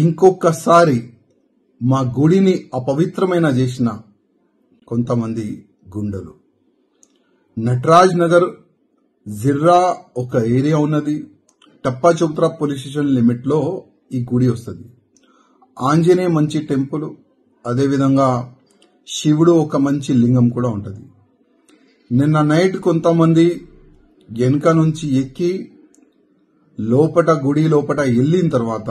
ఇంకొకసారి మా గుడిని అపవిత్రమైన చేసిన కొంతమంది గుండెలు. నటరాజ్ నగర్ జిర్రా ఒక ఏరియా ఉన్నది. టప్పా చౌత్రా పోలీస్ స్టేషన్ లిమిట్ లో ఈ గుడి వస్తుంది. ఆంజనేయ మంచి టెంపుల్, అదేవిధంగా శివుడు ఒక మంచి లింగం కూడా ఉంటుంది. నిన్న నైట్ కొంతమంది వెనుక నుంచి ఎక్కి లోపట గుడి లోపట వెళ్ళిన తర్వాత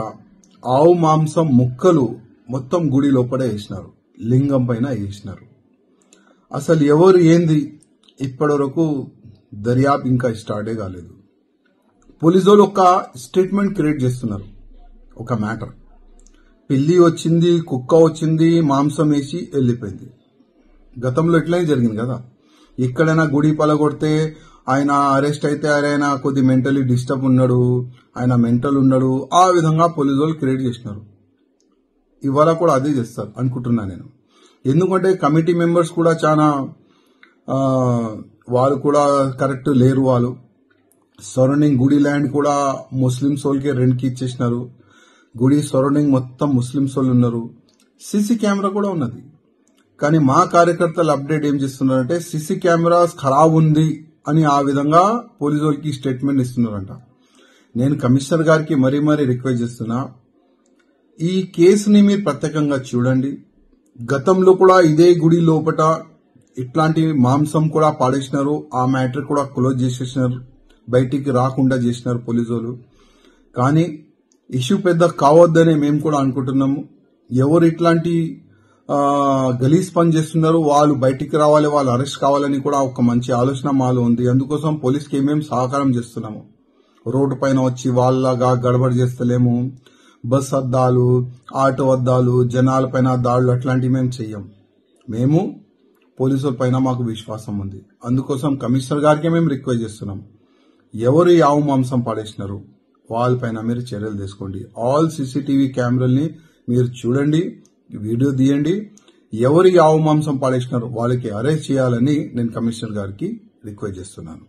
ఆవు మాంసం ముక్కలు మొత్తం గుడి లోపల వేసినారు, లింగం పైన వేసినారు. అసలు ఎవరు ఏంది ఇప్పటి వరకు దర్యాప్తు ఇంకా స్టార్టే కాలేదు. పోలీసు వాళ్ళు ఒక స్టేట్మెంట్ క్రియేట్ చేస్తున్నారు. ఒక మ్యాటర్, పిల్లి వచ్చింది, కుక్క వచ్చింది, మాంసం వేసి వెళ్ళిపోయింది. గతంలో ఇట్లనే జరిగింది కదా. ఎక్కడైనా గుడి పలగొడితే ఆయన అరెస్ట్ అయితే ఆయన కొద్ది మెంటలీ డిస్టర్బ్ ఉన్నాడు, ఆయన మెంటల్ ఉన్నాడు, ఆ విధంగా పోలీసు వాళ్ళు క్రియేట్ చేసినారు. ఇవాళ కూడా అదే చేస్తారు అనుకుంటున్నా నేను. ఎందుకంటే కమిటీ మెంబర్స్ కూడా చాలా వాళ్ళు కూడా కరెక్ట్ లేరు. వాళ్ళు సరౌండింగ్ గుడి ల్యాండ్ కూడా ముస్లింస్ వాళ్ళకి రెంట్కి ఇచ్చేసినారు. గుడి సరౌండింగ్ మొత్తం ముస్లింస్ వాళ్ళు ఉన్నారు. సీసీ కెమెరా కూడా ఉన్నది. కానీ మా కార్యకర్తలు అప్డేట్ ఏం చేస్తున్నారంటే సీసీ కెమెరాస్ ఖరాబ్ ఉంది అని ఆ విధంగా పోలీసు వాళ్ళకి స్టేట్మెంట్ ఇస్తున్నారంట. నేను కమిషనర్ గారికి మరీ రిక్వెస్ట్ చేస్తున్నా, ఈ కేసుని మీరు ప్రత్యేకంగా చూడండి. గతంలో కూడా ఇదే గుడి లోపల ఇట్లాంటి మాంసం కూడా పాడేసినారు. ఆ మ్యాటర్ కూడా క్లోజ్ చేసేసినారు, బయటికి రాకుండా చేసినారు పోలీసు వాళ్ళు. కానీ ఇష్యూ పెద్ద కావద్దని మేము కూడా అనుకుంటున్నాము. ఎవరు ఇట్లాంటి గలీజ్ పని చేస్తున్నారు వాళ్ళు బయటికి రావాలి, వాళ్ళు అరెస్ట్ కావాలని కూడా ఒక మంచి ఆలోచన మాలో ఉంది. అందుకోసం పోలీస్కి ఏమేమి సహకారం చేస్తున్నాము. రోడ్డు పైన వచ్చి వాళ్ళగా గడబడి చేస్తలేము. బస్ అద్దాలు, ఆటో అద్దాలు, జనాల పైన దాడులు అట్లాంటివి మేము చెయ్యం. మేము పోలీసుల పైన మాకు విశ్వాసం ఉంది. అందుకోసం కమిషనర్ గారికి మేము రిక్వెస్ట్ చేస్తున్నాం, ఎవరు ఆవు మాంసం పాడేసినారు వాళ్ళపైన మీరు చర్యలు తీసుకోండి. ఆల్ సీసీటీవీ కెమెరాల్ని మీరు చూడండి, వీడియో తీయండి. ఎవరు ఆవు మాంసం పాడేసినారు వాళ్ళకి అరెస్ట్ చేయాలని నేను కమిషనర్ గారికి రిక్వెస్ట్ చేస్తున్నాను.